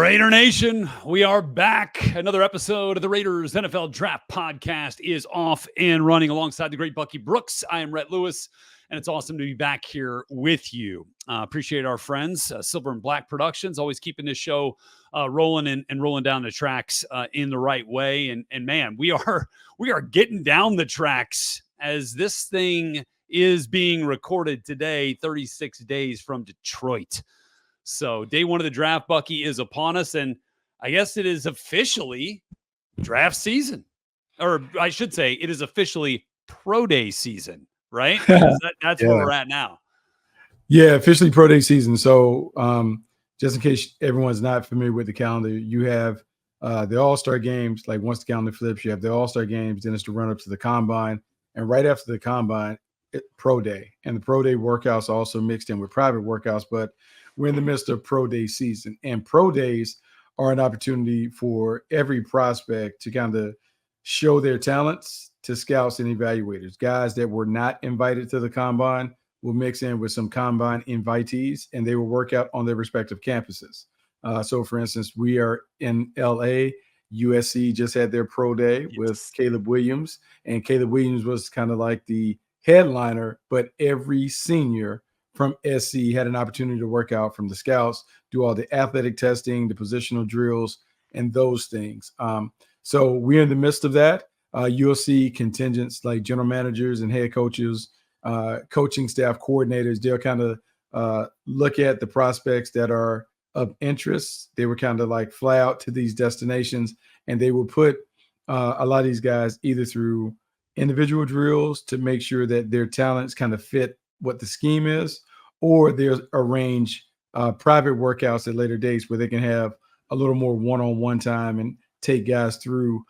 Raider Nation, we are back. Another episode of the Raiders NFL Draft Podcast is off and running alongside the great Bucky Brooks. I am Rhett Lewis, and it's awesome to be back here with you. Appreciate our friends, Silver and Black Productions, always keeping this show rolling and rolling down the tracks in the right way. And man, we are getting down the tracks as this thing is being recorded today, 36 days from Detroit. So day one of the draft, Bucky, is upon us, and I guess it is officially draft season. Or I should say it is officially pro day season, right? That's where we're at now. Yeah, officially pro day season. So just in case everyone's not familiar with the calendar, you have the All-Star games. Like once the calendar flips, you have the All-Star games, then it's the run-up to the Combine. And right after the Combine, pro day. And the pro day workouts are also mixed in with private workouts, but we're in the midst of pro day season, and pro days are an opportunity for every prospect to kind of show their talents to scouts and evaluators. Guys that were not invited to the Combine will mix in with some Combine invitees, and they will work out on their respective campuses. So for instance, we are in LA. USC just had their pro day with Caleb Williams, and Caleb Williams was kind of like the headliner, but every senior from SC had an opportunity to work out from the scouts, do all the athletic testing, the positional drills, and those things. So we're in the midst of that. You'll see contingents like general managers and head coaches, coaching staff coordinators. They'll kind of look at the prospects that are of interest. They were kind of like fly out to these destinations, and they will put a lot of these guys either through individual drills to make sure that their talents kind of fit what the scheme is, or they'll arrange private workouts at later dates where they can have a little more one-on-one time and take guys through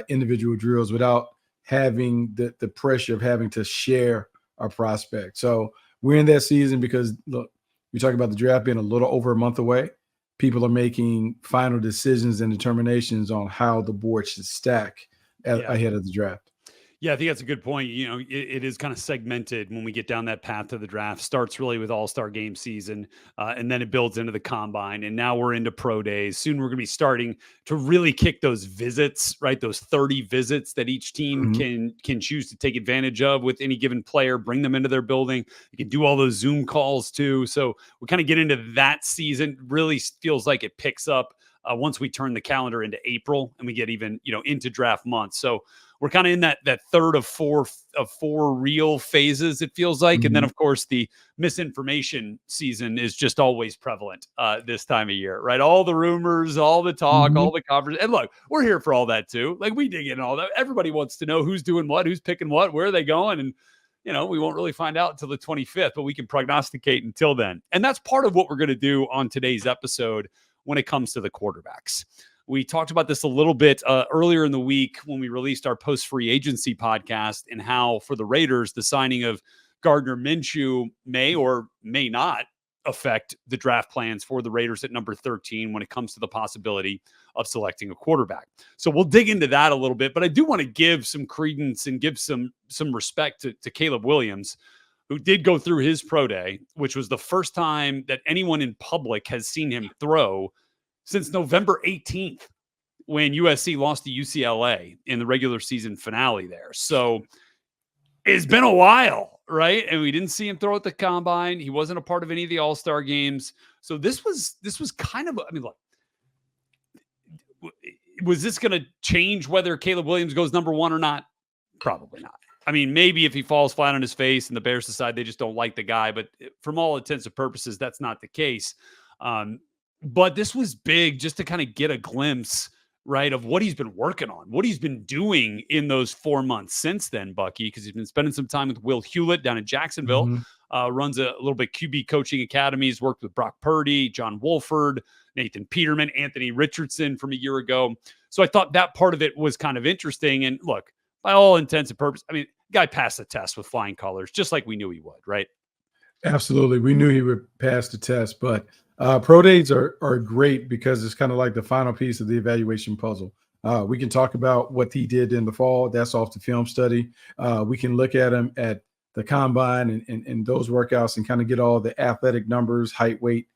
individual drills without having the pressure of having to share a prospect. So we're in that season because, look, we talk about the draft being a little over a month away. People are making final decisions and determinations on how the board should stack ahead of the draft. Yeah, I think that's a good point. You know, it is kind of segmented when we get down that path to the draft. Starts really with All-Star game season, and then it builds into the Combine. And now we're into pro days. Soon we're going to be starting to really kick those visits, right? Those 30 visits that each team can choose to take advantage of with any given player, bring them into their building. You can do all those Zoom calls too. So we kind of get into that season. Really feels like it picks up once we turn the calendar into April and we get even, into draft month. So we're kind of in that third of four real phases, it feels like. And then, of course, the misinformation season is just always prevalent this time of year, right? All the rumors, all the talk, all the conversation. And look, we're here for all that too. Like we dig in all that. Everybody wants to know who's doing what, who's picking what, where are they going? And, we won't really find out until the 25th, but we can prognosticate until then. And that's part of what we're going to do on today's episode when it comes to the quarterbacks. We talked about this a little bit earlier in the week when we released our post-free agency podcast, and how for the Raiders, the signing of Gardner Minshew may or may not affect the draft plans for the Raiders at number 13 when it comes to the possibility of selecting a quarterback. So we'll dig into that a little bit, but I do want to give some credence and give some respect to Caleb Williams, who did go through his pro day, which was the first time that anyone in public has seen him throw since November 18th, when USC lost to UCLA in the regular season finale there. So it's been a while, right? And we didn't see him throw at the Combine. He wasn't a part of any of the All-Star games. So this was kind of, look, was this going to change whether Caleb Williams goes number one or not? Probably not. Maybe if he falls flat on his face and the Bears decide they just don't like the guy, but from all intents and purposes, that's not the case. But this was big just to kind of get a glimpse, right, of what he's been working on, what he's been doing in those 4 months since then, Bucky, because he's been spending some time with Will Hewlett down in Jacksonville, runs a little bit QB coaching academies, worked with Brock Purdy, John Wolford, Nathan Peterman, Anthony Richardson from a year ago. So I thought that part of it was kind of interesting. And look, by all intents and purposes, guy passed the test with flying colors, just like we knew he would, right? Absolutely. We knew he would pass the test, but pro days are great because it's kind of like the final piece of the evaluation puzzle. We can talk about what he did in the fall. That's off the film study. We can look at him at the Combine and those workouts and kind of get all the athletic numbers, height, weight,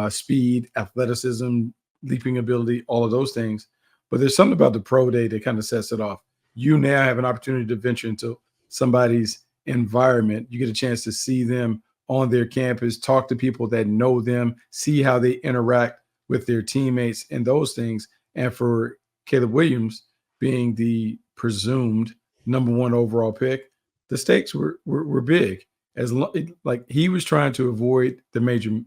speed, athleticism, leaping ability, all of those things. But there's something about the pro day that kind of sets it off. You now have an opportunity to venture into somebody's environment. You get a chance to see them on their campus, talk to people that know them, see how they interact with their teammates and those things. And for Caleb Williams being the presumed number 1 overall pick, the stakes were big. Like he was trying to avoid the major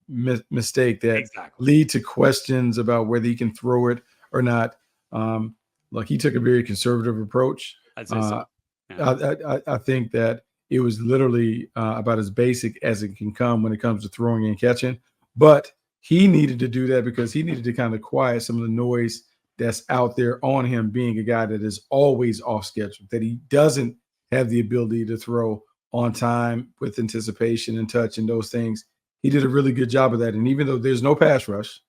mistake that lead to questions about whether he can throw it or not. Like he took a very conservative approach. I'd say so. Yeah. I think that it was literally about as basic as it can come when it comes to throwing and catching. But he needed to do that because he needed to kind of quiet some of the noise that's out there on him being a guy that is always off schedule, that he doesn't have the ability to throw on time with anticipation and touch and those things. He did a really good job of that. And even though there's no pass rush,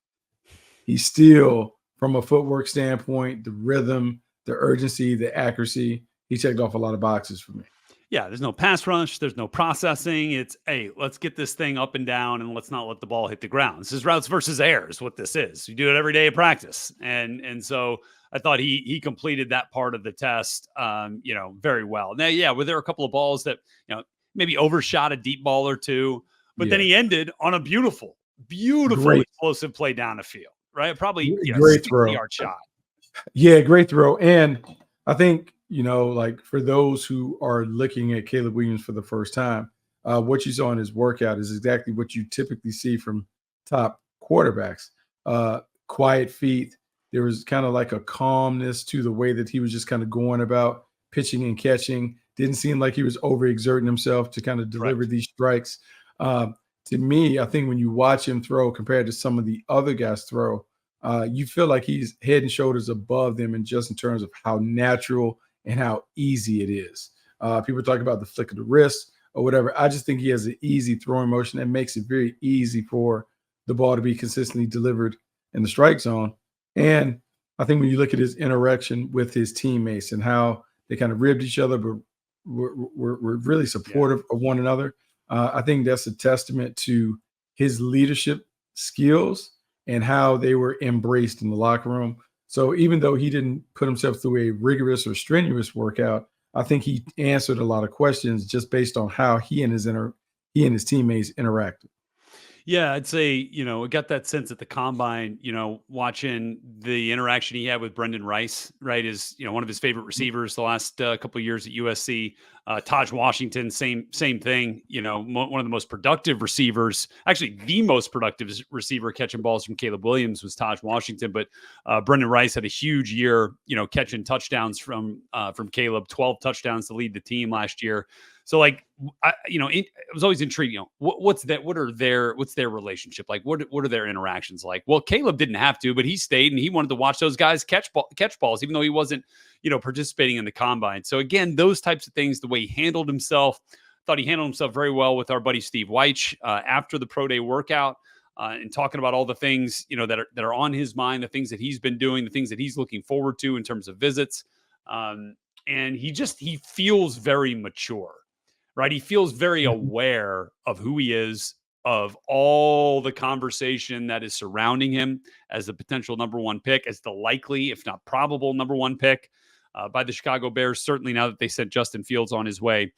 he still, from a footwork standpoint, the rhythm, the urgency, the accuracy, he checked off a lot of boxes for me. Yeah, there's no pass rush. There's no processing. It's, hey, let's get this thing up and down and let's not let the ball hit the ground. This is routes versus airs, what this is. You do it every day of practice. And so I thought he completed that part of the test, very well. Now, yeah, were there a couple of balls that, maybe overshot a deep ball or two, but then he ended on a beautiful explosive play down the field, right? Probably great throw. Yard shot. Yeah, great throw. And I think, like for those who are looking at Caleb Williams for the first time, what you saw in his workout is exactly what you typically see from top quarterbacks. Quiet feet. There was kind of like a calmness to the way that he was just kind of going about pitching and catching. Didn't seem like he was overexerting himself to kind of deliver these strikes. To me, I think when you watch him throw compared to some of the other guys throw, you feel like he's head and shoulders above them, and just in terms of how natural and how easy it is. People talk about the flick of the wrist or whatever. I just think he has an easy throwing motion that makes it very easy for the ball to be consistently delivered in the strike zone. And I think when you look at his interaction with his teammates and how they kind of ribbed each other, but were really supportive of one another, I think that's a testament to his leadership skills and how they were embraced in the locker room. So even though he didn't put himself through a rigorous or strenuous workout, I think he answered a lot of questions just based on how he and his teammates interacted. Yeah, I'd say, I got that sense at the combine, watching the interaction he had with Brendan Rice, right, is, one of his favorite receivers the last couple of years at USC. Taj Washington, same thing, one of the most productive receivers, actually the most productive receiver catching balls from Caleb Williams was Taj Washington. But Brendan Rice had a huge year, catching touchdowns from Caleb, 12 touchdowns to lead the team last year. So it was always intriguing. What's their relationship like? What are their interactions like? Well, Caleb didn't have to, but he stayed and he wanted to watch those guys catch balls, even though he wasn't, participating in the combine. So again, those types of things, the way he handled himself, thought he handled himself very well with our buddy Steve Weich after the pro day workout and talking about all the things, that are on his mind, the things that he's been doing, the things that he's looking forward to in terms of visits. And he feels very mature. Right. He feels very aware of who he is, of all the conversation that is surrounding him as the potential number 1 pick, as the likely, if not probable, number 1 pick by the Chicago Bears, certainly now that they sent Justin Fields on his way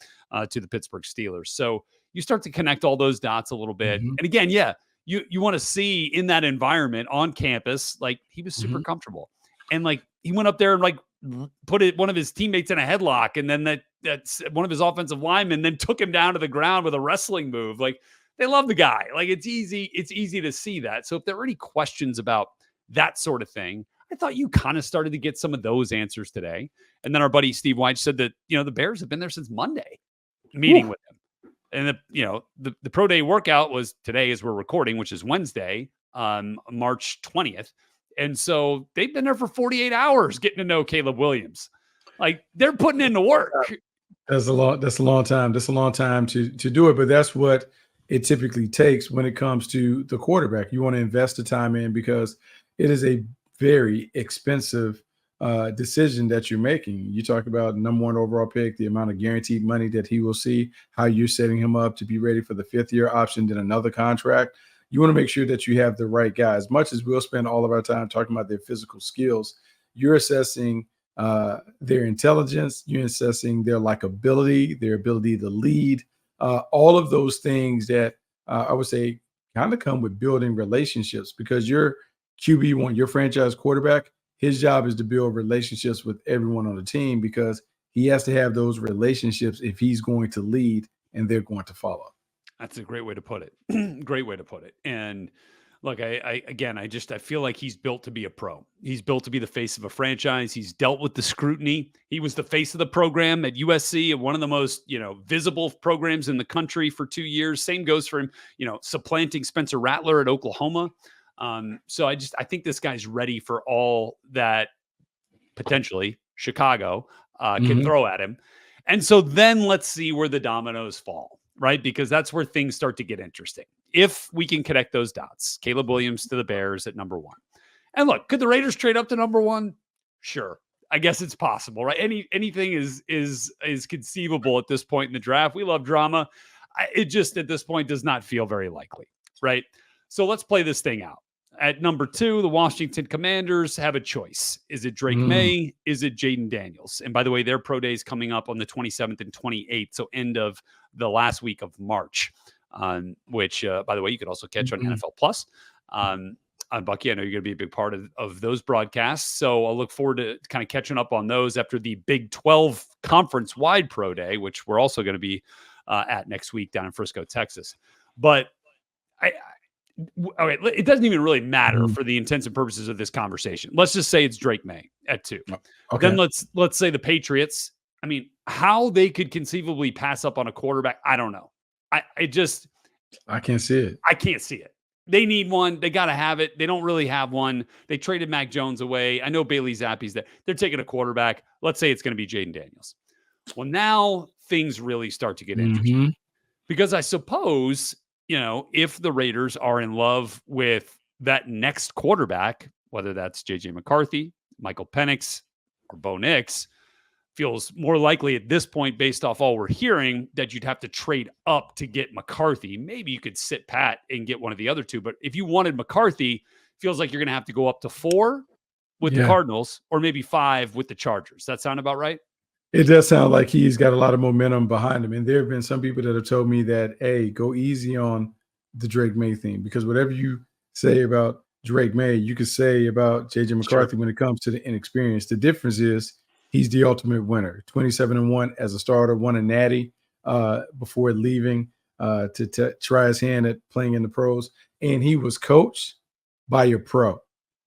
to the Pittsburgh Steelers. So you start to connect all those dots a little bit. And again, you want to see in that environment on campus, like he was super comfortable. And like he went up there and like put one of his teammates in a headlock, and then that's one of his offensive linemen then took him down to the ground with a wrestling move. Like they love the guy. Like it's easy to see that. So if there are any questions about that sort of thing, I thought you kind of started to get some of those answers today. And then our buddy Steve Weich said that, the Bears have been there since Monday meeting with him. And the pro day workout was today as we're recording, which is Wednesday, March 20th. And so they've been there for 48 hours getting to know Caleb Williams. Like they're putting in the work. That's a long time. That's a long time to do it. But that's what it typically takes when it comes to the quarterback. You want to invest the time in because it is a very expensive decision that you're making. You talk about number 1 overall pick, the amount of guaranteed money that he will see, how you're setting him up to be ready for the 5th year option, then another contract. you want to make sure that you have the right guy. As much as we'll spend all of our time talking about their physical skills, you're assessing their intelligence, you're assessing their likability, their ability to lead, all of those things that I would say kind of come with building relationships, because your QB1, your franchise quarterback, his job is to build relationships with everyone on the team, because he has to have those relationships if he's going to lead and they're going to follow. That's a great way to put it. Great way to put it. And look, I feel like he's built to be a pro. He's built to be the face of a franchise. He's dealt with the scrutiny. He was the face of the program at USC, and one of the most, visible programs in the country for 2 years. Same goes for him, supplanting Spencer Rattler at Oklahoma. So I think this guy's ready for all that potentially Chicago can throw at him. And so then let's see where the dominoes fall, right? Because that's where things start to get interesting. If we can connect those dots, Caleb Williams to the Bears at number 1. And look, could the Raiders trade up to number 1? Sure. I guess it's possible, right? Anything is conceivable at this point in the draft. We love drama. It just at this point does not feel very likely, right? So let's play this thing out. At number 2, the Washington Commanders have a choice. Is it Drake May? Is it Jaden Daniels? And by the way, their pro day is coming up on the 27th and 28th, so end of the last week of March, which, by the way, you could also catch on NFL Plus. On Bucky, I know you're going to be a big part of those broadcasts, so I'll look forward to kind of catching up on those after the Big 12 conference-wide pro day, which we're also going to be at next week down in Frisco, Texas. But okay, it doesn't even really matter for the intents and purposes of this conversation. Let's just say it's Drake May at 2. Okay. Then let's say the Patriots. I mean, how they could conceivably pass up on a quarterback, I don't know. I can't see it. I can't see it. They need one. They got to have it. They don't really have one. They traded Mac Jones away. I know Bailey Zappi's there. They're taking a quarterback. Let's say it's going to be Jaden Daniels. Well, now things really start to get interesting, because I suppose, if the Raiders are in love with that next quarterback, whether that's J.J. McCarthy, Michael Penix, or Bo Nix, feels more likely at this point, based off all we're hearing, that you'd have to trade up to get McCarthy. Maybe you could sit pat and get one of the other two. But if you wanted McCarthy, feels like you're going to have to go up to 4 with the Cardinals, or maybe 5 with the Chargers. That sound about right? It does sound like he's got a lot of momentum behind him. And there have been some people that have told me that, hey, go easy on the Drake May thing, because whatever you say about Drake May, you could say about J.J. McCarthy when it comes to the inexperience. The difference is he's the ultimate winner. 27-1 as a starter, won a natty before leaving to try his hand at playing in the pros. And he was coached by a pro.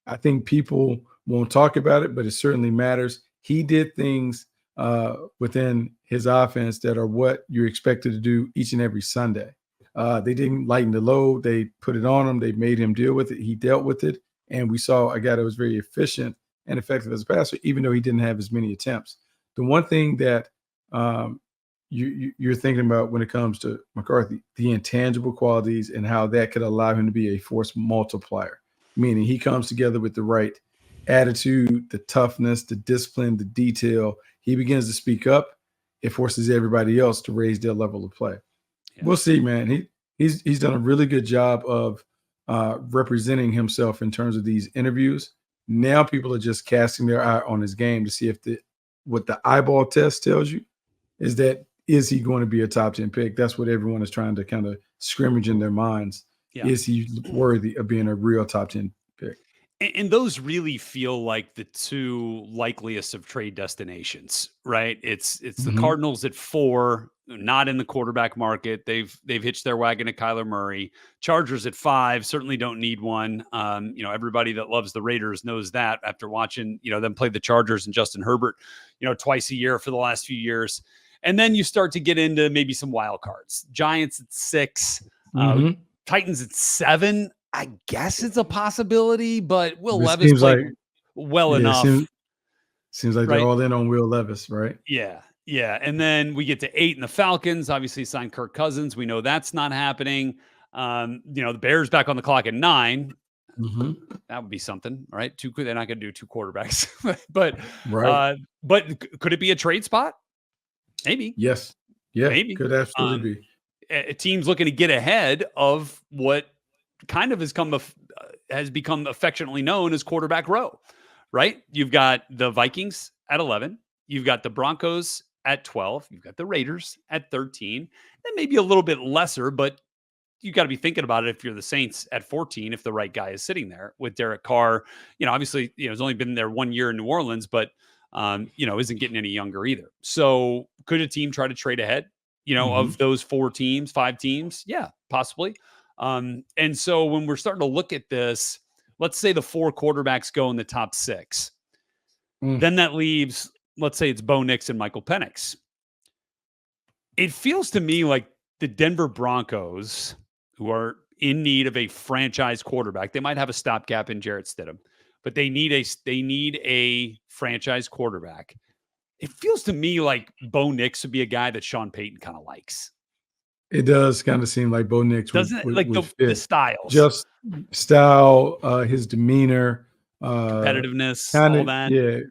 I think people won't talk about it, but it certainly matters. He did things within his offense that are what you're expected to do each and every Sunday. They didn't lighten the load. They put it on him. They made him deal with it. He dealt with it. And we saw a guy that was very efficient and effective as a passer, even though he didn't have as many attempts. The one thing that you're thinking about when it comes to McCarthy, the intangible qualities and how that could allow him to be a force multiplier, meaning he comes together with the right attitude, the toughness, the discipline, the detail. He begins to speak up. It forces everybody else to raise their level of play. Yeah. We'll see, man. He's done a really good job of representing himself in terms of these interviews. Now people are just casting their eye on his game to see if what the eyeball test tells you is he going to be a top 10 pick? That's what everyone is trying to kind of scrimmage in their minds. Yeah. Is he worthy of being a real top 10 pick? And those really feel like the two likeliest of trade destinations, right? It's the Cardinals at 4, not in the quarterback market. They've hitched their wagon to Kyler Murray. Chargers at 5, certainly don't need one. Everybody that loves the Raiders knows that after watching, them play the Chargers and Justin Herbert, twice a year for the last few years. And then you start to get into maybe some wild cards. Giants at 6, Titans at 7. I guess it's a possibility, but Will Levis played enough. Seems like they're all in on Will Levis, right? Yeah. And then we get to 8 and the Falcons obviously signed Kirk Cousins. We know that's not happening. The Bears back on the clock at 9. That would be something, right? They're not going to do 2 quarterbacks, but but could it be a trade spot? Maybe. Yes. Yeah. Maybe. Could absolutely be. A team's looking to get ahead of what kind of has become affectionately known as quarterback row, right? You've got the Vikings at 11. You've got the Broncos at 12. You've got the Raiders at 13. And maybe a little bit lesser, but you got to be thinking about it if you're the Saints at 14, if the right guy is sitting there with Derek Carr. Obviously, he's only been there 1 year in New Orleans, but, isn't getting any younger either. So could a team try to trade ahead, of those 5 teams? Yeah, possibly. And so when we're starting to look at this, let's say the 4 quarterbacks go in the top 6. Then that leaves, let's say it's Bo Nix and Michael Penix. It feels to me like the Denver Broncos, who are in need of a franchise quarterback, they might have a stopgap in Jarrett Stidham, but they need a franchise quarterback. It feels to me like Bo Nix would be a guy that Sean Payton kind of likes. It does kind of seem like Bo Nix doesn't it? Like the styles, just style, his demeanor, competitiveness, kinda, all that.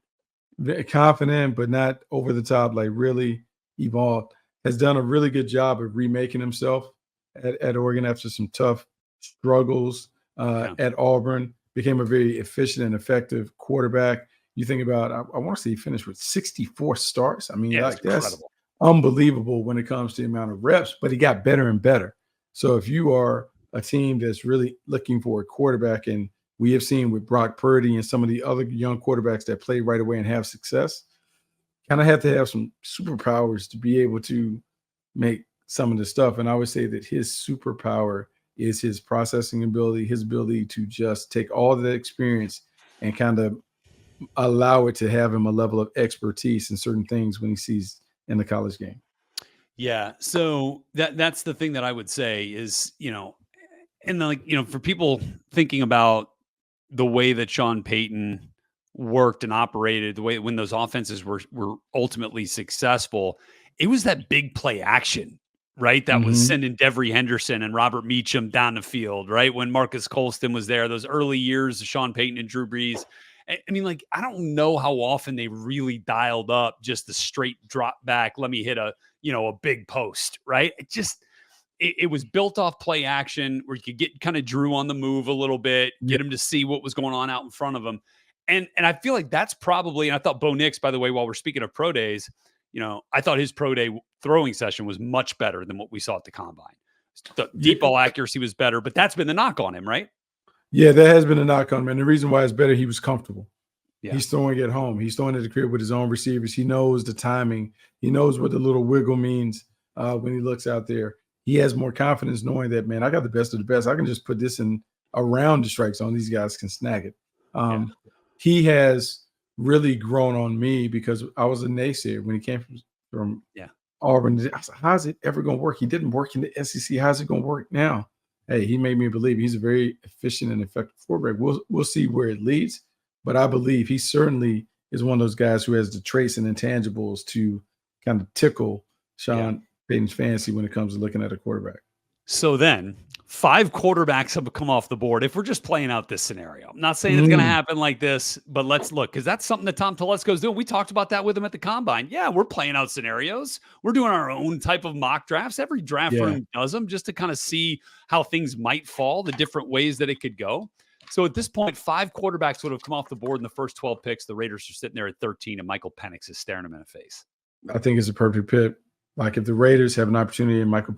Yeah, confident but not over the top, like really evolved. Has done a really good job of remaking himself at Oregon after some tough struggles at Auburn. Became a very efficient and effective quarterback. You think about, I want to say he finished with 64 starts. I mean, that's incredible. Unbelievable when it comes to the amount of reps, but he got better and better. So if you are a team that's really looking for a quarterback, and we have seen with Brock Purdy and some of the other young quarterbacks that play right away and have success, kind of have to have some superpowers to be able to make some of the stuff. And I would say that his superpower is his processing ability, his ability to just take all the experience and kind of allow it to have him a level of expertise in certain things when he sees in the college game. Yeah. So that's the thing that I would say is, and for people thinking about the way that Sean Payton worked and operated, the way when those offenses were ultimately successful, it was that big play action, right? That was sending Devery Henderson and Robert Meacham down the field, right? When Marcus Colston was there, those early years of Sean Payton and Drew Brees. I mean, I don't know how often they really dialed up just the straight drop back. Let me hit a big post, right? It was built off play action where you could get kind of Drew on the move a little bit, get him to see what was going on out in front of him. And I feel like that's probably, and I thought Bo Nix, by the way, while we're speaking of pro days, I thought his pro day throwing session was much better than what we saw at the combine. The deep ball accuracy was better, but that's been the knock on him, right? Yeah, that has been a knock on him. And the reason why it's better, he was comfortable. Yeah. He's throwing at home. He's throwing at the crib with his own receivers. He knows the timing. He knows what the little wiggle means when he looks out there. He has more confidence knowing that, man, I got the best of the best. I can just put this in around the strike zone. These guys can snag it. He has really grown on me because I was a naysayer when he came from Auburn. I was like, how's it ever going to work? He didn't work in the SEC. How's it going to work now? Hey, he made me believe he's a very efficient and effective quarterback. We'll see where it leads, but I believe he certainly is one of those guys who has the traits and intangibles to kind of tickle Sean Payton's fancy when it comes to looking at a quarterback. So then 5 quarterbacks have come off the board. If we're just playing out this scenario, I'm not saying it's going to happen like this, but let's look, because that's something that Tom Telesco's doing. We talked about that with him at the combine. Yeah, we're playing out scenarios. We're doing our own type of mock drafts. Every draft room does them just to kind of see how things might fall, the different ways that it could go. So at this point, 5 quarterbacks would have come off the board in the first 12 picks. The Raiders are sitting there at 13, and Michael Penix is staring him in the face. I think it's a perfect pick. Like if the Raiders have an opportunity and Michael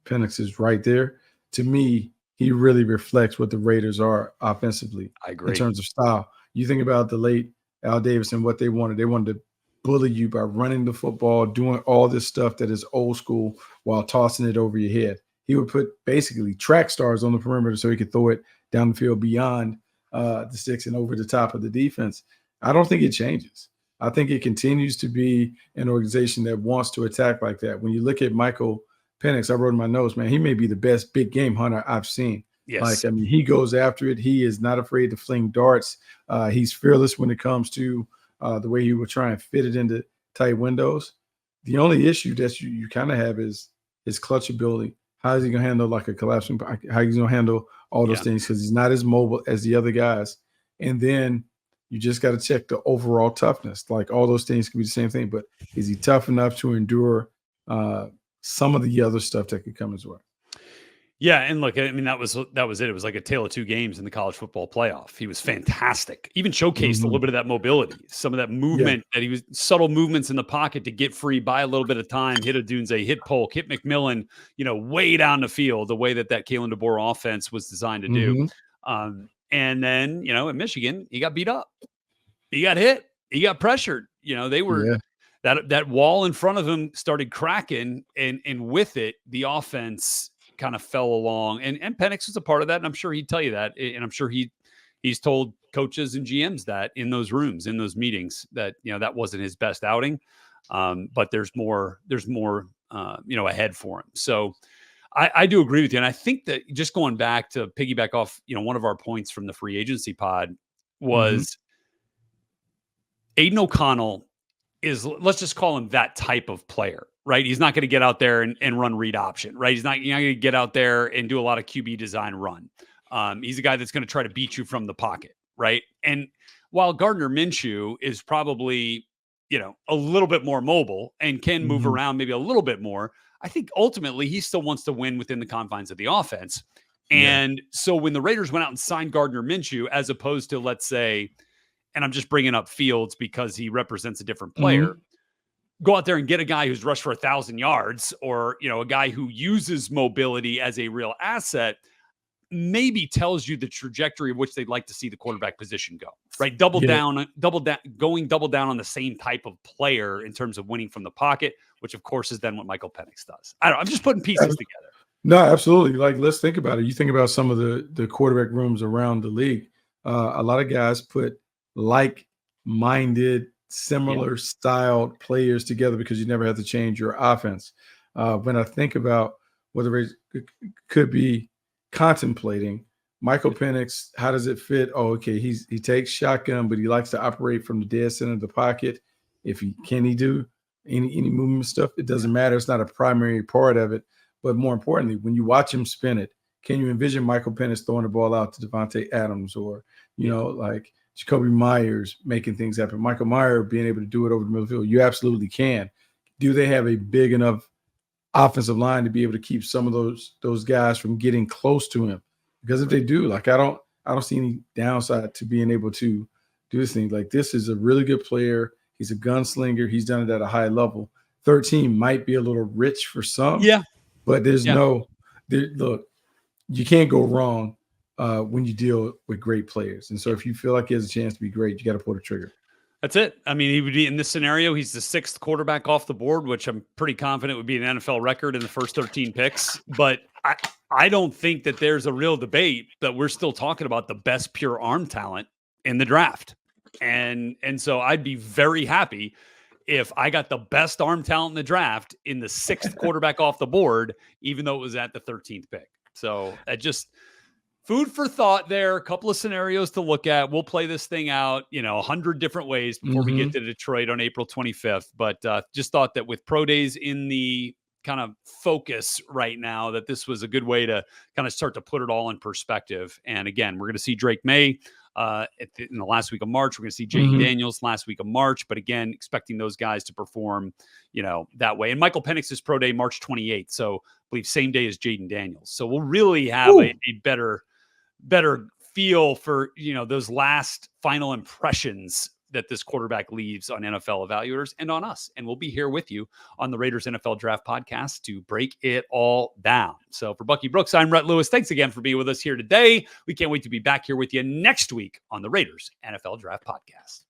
Penix is right there, to me, he really reflects what the Raiders are offensively. I agree. In terms of style. You think about the late Al Davis and what they wanted. They wanted to bully you by running the football, doing all this stuff that is old school while tossing it over your head. He would put basically track stars on the perimeter so he could throw it down the field beyond the sticks and over the top of the defense. I don't think it changes. I think it continues to be an organization that wants to attack like that. When you look at Michael Penix, I wrote in my notes, man, he may be the best big game hunter I've seen. Yes. Like, I mean, he goes after it. He is not afraid to fling darts. He's fearless when it comes to the way he will try and fit it into tight windows. The only issue that you kind of have is his clutch ability. How is he going to handle like a collapsing? How he's going to handle all those things, because he's not as mobile as the other guys. And then you just got to check the overall toughness. Like all those things could be the same thing, but is he tough enough to endure some of the other stuff that could come as well? Yeah, and look, I mean, that was it. It was like a tale of two games in the college football playoff. He was fantastic. Even showcased a little bit of that mobility, some of that Yeah. movement that he was subtle movements in the pocket to get free, buy a little bit of time, hit a Dunze, hit Polk, hit McMillan, way down the field, the way that Kalen DeBoer offense was designed to do. And then, at Michigan, he got beat up. He got hit. He got pressured. They were that wall in front of him started cracking, and with it, the offense kind of fell along, and Penix was a part of that, and I'm sure he'd tell you that, and I'm sure he's told coaches and GMs that in those rooms, in those meetings, that that wasn't his best outing, but there's more ahead for him. So I do agree with you, and I think that just going back to piggyback off one of our points from the free agency pod was Aiden O'Connell is, let's just call him that type of player, right? He's not going to get out there and run read option, right? You're not going to get out there and do a lot of QB design run. He's a guy that's going to try to beat you from the pocket, right? And while Gardner Minshew is probably, a little bit more mobile and can move around maybe a little bit more, I think ultimately he still wants to win within the confines of the offense. And so when the Raiders went out and signed Gardner Minshew, as opposed to, let's say, and I'm just bringing up Fields because he represents a different player, go out there and get a guy who's rushed for 1,000 yards, or, a guy who uses mobility as a real asset, maybe tells you the trajectory of which they'd like to see the quarterback position go, right? Double down on the same type of player in terms of winning from the pocket, which of course is then what Michael Penix does. I don't know. I'm just putting pieces together. No, absolutely. Like, let's think about it. You think about some of the quarterback rooms around the league. A lot of guys put like-minded, similar styled players together because you never have to change your offense. When I think about what the Raiders could be contemplating, Michael Penix, how does it fit? Oh, okay, he takes shotgun, but he likes to operate from the dead center of the pocket. Can he do any movement stuff? It doesn't matter. It's not a primary part of it. But more importantly, when you watch him spin it, can you envision Michael Penix throwing the ball out to Devontae Adams, or like Jacoby Myers making things happen? Michael Myers being able to do it over the middle of the field. You absolutely can. Do they have a big enough offensive line to be able to keep some of those guys from getting close to him? Because if they do, like, I don't see any downside to being able to do this thing. Like, this is a really good player. He's a gunslinger. He's done it at a high level. 13 might be a little rich for some. Yeah. But there's look, you can't go wrong when you deal with great players. And so if you feel like he has a chance to be great, you got to pull the trigger. That's it. I mean, he would be, in this scenario, he's the 6th quarterback off the board, which I'm pretty confident would be an NFL record in the first 13 picks. But I don't think that there's a real debate that we're still talking about the best pure arm talent in the draft. And so I'd be very happy if I got the best arm talent in the draft in the 6th quarterback off the board, even though it was at the 13th pick. So just food for thought there. A couple of scenarios to look at. We'll play this thing out, 100 different ways before we get to Detroit on April 25th. But just thought that with pro days in the kind of focus right now, that this was a good way to kind of start to put it all in perspective. And again, we're going to see Drake May in the last week of March. We're going to see Jaden Daniels last week of March, but again, expecting those guys to perform, that way. And Michael Penix's pro day, March 28th. So I believe same day as Jaden Daniels. So we'll really have a better feel for, those last final impressions that this quarterback leaves on NFL evaluators and on us. And we'll be here with you on the Raiders NFL Draft Podcast to break it all down. So for Bucky Brooks, I'm Rhett Lewis. Thanks again for being with us here today. We can't wait to be back here with you next week on the Raiders NFL Draft Podcast.